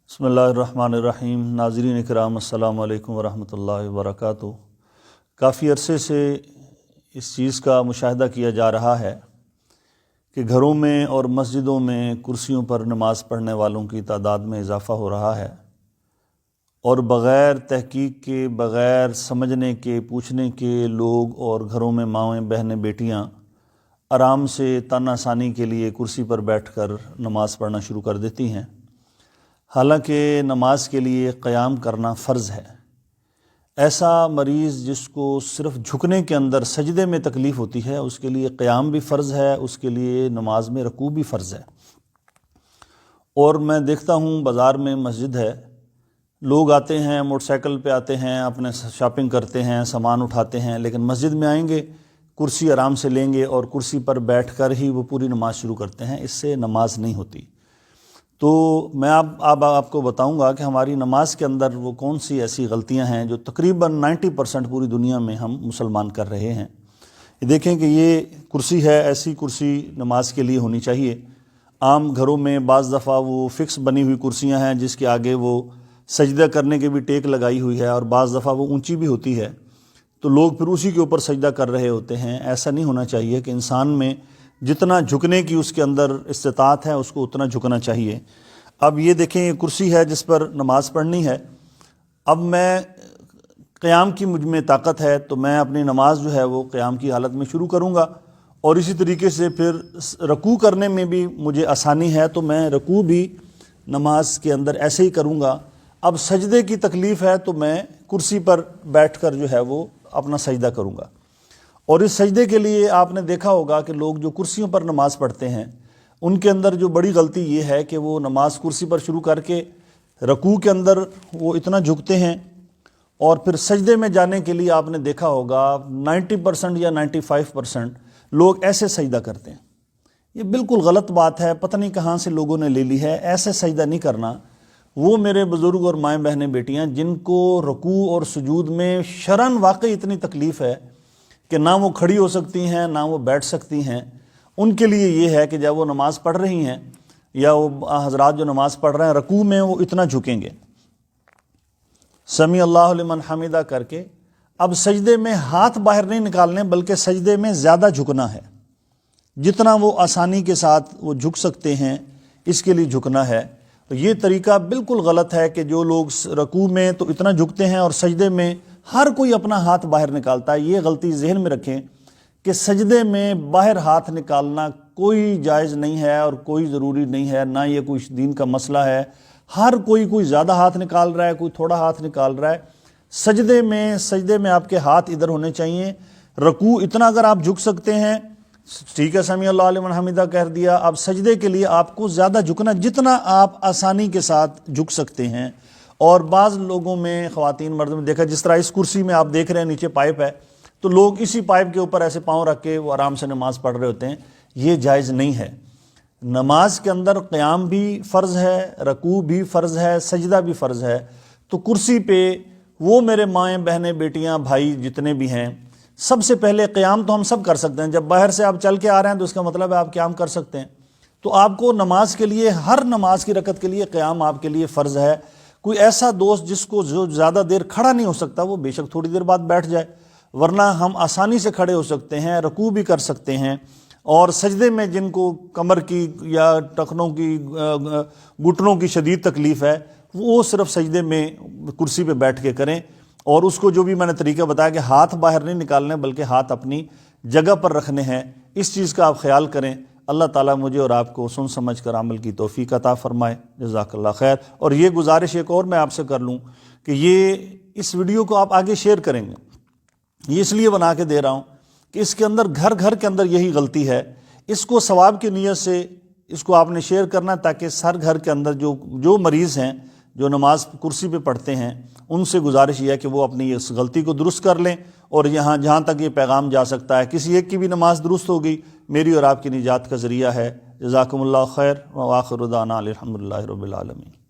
بسم اللہ الرحمن الرحیم۔ ناظرین اکرام، السلام علیکم ورحمۃ اللہ وبرکاتہ۔ کافی عرصے سے اس چیز کا مشاہدہ کیا جا رہا ہے کہ گھروں میں اور مسجدوں میں کرسیوں پر نماز پڑھنے والوں کی تعداد میں اضافہ ہو رہا ہے، اور بغیر تحقیق کے، بغیر سمجھنے کے، پوچھنے کے لوگ اور گھروں میں مائیں بہنیں بیٹیاں آرام سے تن آسانی کے لیے کرسی پر بیٹھ کر نماز پڑھنا شروع کر دیتی ہیں، حالانکہ نماز کے لیے قیام کرنا فرض ہے۔ ایسا مریض جس کو صرف جھکنے کے اندر سجدے میں تکلیف ہوتی ہے، اس کے لیے قیام بھی فرض ہے، اس کے لیے نماز میں رکوع بھی فرض ہے۔ اور میں دیکھتا ہوں بازار میں مسجد ہے، لوگ آتے ہیں، موٹر سائیکل پہ آتے ہیں، اپنے شاپنگ کرتے ہیں، سامان اٹھاتے ہیں، لیکن مسجد میں آئیں گے، کرسی آرام سے لیں گے اور کرسی پر بیٹھ کر ہی وہ پوری نماز شروع کرتے ہیں۔ اس سے نماز نہیں ہوتی۔ تو میں اب آپ کو بتاؤں گا کہ ہماری نماز کے اندر وہ کون سی ایسی غلطیاں ہیں جو تقریباً 90% پوری دنیا میں ہم مسلمان کر رہے ہیں۔ یہ دیکھیں کہ یہ کرسی ہے، ایسی کرسی نماز کے لیے ہونی چاہیے۔ عام گھروں میں بعض دفعہ وہ فکس بنی ہوئی کرسیاں ہیں جس کے آگے وہ سجدہ کرنے کے بھی ٹیک لگائی ہوئی ہے، اور بعض دفعہ وہ اونچی بھی ہوتی ہے، تو لوگ پھر اسی کے اوپر سجدہ کر رہے ہوتے ہیں۔ ایسا نہیں ہونا چاہیے کہ انسان میں جتنا جھکنے کی اس کے اندر استطاعت ہے اس کو اتنا جھکنا چاہیے۔ اب یہ دیکھیں، یہ کرسی ہے جس پر نماز پڑھنی ہے۔ اب میں قیام کی مجھ میں طاقت ہے تو میں اپنی نماز جو ہے وہ قیام کی حالت میں شروع کروں گا، اور اسی طریقے سے پھر رکوع کرنے میں بھی مجھے آسانی ہے تو میں رکوع بھی نماز کے اندر ایسے ہی کروں گا۔ اب سجدے کی تکلیف ہے تو میں کرسی پر بیٹھ کر جو ہے وہ اپنا سجدہ کروں گا۔ اور اس سجدے کے لیے آپ نے دیکھا ہوگا کہ لوگ جو کرسیوں پر نماز پڑھتے ہیں ان کے اندر جو بڑی غلطی یہ ہے کہ وہ نماز کرسی پر شروع کر کے رکوع کے اندر وہ اتنا جھکتے ہیں، اور پھر سجدے میں جانے کے لیے آپ نے دیکھا ہوگا 90% یا 95% لوگ ایسے سجدہ کرتے ہیں۔ یہ بالکل غلط بات ہے، پتہ نہیں کہاں سے لوگوں نے لے لی ہے۔ ایسے سجدہ نہیں کرنا۔ وہ میرے بزرگ اور مائیں بہنیں بیٹیاں جن کو رکوع اور سجود میں شرعاً واقعی اتنی تکلیف ہے کہ نہ وہ کھڑی ہو سکتی ہیں نہ وہ بیٹھ سکتی ہیں، ان کے لیے یہ ہے کہ جب وہ نماز پڑھ رہی ہیں یا وہ حضرات جو نماز پڑھ رہے ہیں رکوع میں وہ اتنا جھکیں گے، سمیع اللہ لمن حمیدہ کر کے۔ اب سجدے میں ہاتھ باہر نہیں نکالنے بلکہ سجدے میں زیادہ جھکنا ہے، جتنا وہ آسانی کے ساتھ وہ جھک سکتے ہیں اس کے لیے جھکنا ہے۔ تو یہ طریقہ بالکل غلط ہے کہ جو لوگ رکوع میں تو اتنا جھکتے ہیں اور سجدے میں ہر کوئی اپنا ہاتھ باہر نکالتا ہے۔ یہ غلطی ذہن میں رکھیں کہ سجدے میں باہر ہاتھ نکالنا کوئی جائز نہیں ہے اور کوئی ضروری نہیں ہے، نہ یہ کوئی دین کا مسئلہ ہے۔ ہر کوئی زیادہ ہاتھ نکال رہا ہے، کوئی تھوڑا ہاتھ نکال رہا ہے۔ سجدے میں آپ کے ہاتھ ادھر ہونے چاہیے۔ رکوع اتنا اگر آپ جھک سکتے ہیں ٹھیک ہے، سمیع اللہ لمن حمیدہ کہہ دیا۔ اب سجدے کے لیے آپ کو زیادہ جھکنا جتنا آپ آسانی کے ساتھ جھک سکتے ہیں۔ اور بعض لوگوں میں، خواتین مرد میں دیکھا، جس طرح اس کرسی میں آپ دیکھ رہے ہیں نیچے پائپ ہے تو لوگ اسی پائپ کے اوپر ایسے پاؤں رکھ کے وہ آرام سے نماز پڑھ رہے ہوتے ہیں۔ یہ جائز نہیں ہے۔ نماز کے اندر قیام بھی فرض ہے، رکوع بھی فرض ہے، سجدہ بھی فرض ہے۔ تو کرسی پہ وہ میرے مائیں بہنیں بیٹیاں بھائی جتنے بھی ہیں، سب سے پہلے قیام تو ہم سب کر سکتے ہیں۔ جب باہر سے آپ چل کے آ رہے ہیں تو اس کا مطلب ہے آپ قیام کر سکتے ہیں۔ تو آپ کو نماز کے لیے، ہر نماز کی رکعت کے لیے قیام آپ کے لیے فرض ہے۔ کوئی ایسا دوست جس کو جو زیادہ دیر کھڑا نہیں ہو سکتا وہ بے شک تھوڑی دیر بعد بیٹھ جائے، ورنہ ہم آسانی سے کھڑے ہو سکتے ہیں، رکوع بھی کر سکتے ہیں۔ اور سجدے میں جن کو کمر کی یا ٹخنوں کی، گھٹنوں کی شدید تکلیف ہے وہ صرف سجدے میں کرسی پہ بیٹھ کے کریں۔ اور اس کو جو بھی میں نے طریقہ بتایا کہ ہاتھ باہر نہیں نکالنے بلکہ ہاتھ اپنی جگہ پر رکھنے ہیں، اس چیز کا آپ خیال کریں۔ اللہ تعالیٰ مجھے اور آپ کو سن سمجھ کر عمل کی توفیق عطا فرمائے۔ جزاک اللہ خیر۔ اور یہ گزارش ایک اور میں آپ سے کر لوں کہ یہ اس ویڈیو کو آپ آگے شیئر کریں گے، یہ اس لیے بنا کے دے رہا ہوں کہ اس کے اندر گھر گھر کے اندر یہی غلطی ہے۔ اس کو ثواب کی نیت سے اس کو آپ نے شیئر کرنا تاکہ ہر گھر کے اندر جو مریض ہیں، جو نماز کرسی پہ پڑھتے ہیں، ان سے گزارش یہ ہے کہ وہ اپنی اس غلطی کو درست کر لیں۔ اور جہاں تک یہ پیغام جا سکتا ہے، کسی ایک کی بھی نماز درست ہوگی میری اور آپ کی نجات کا ذریعہ ہے۔ جزاکم اللہ خیر، وآخر دعوانا الحمدللہ رب العالمین۔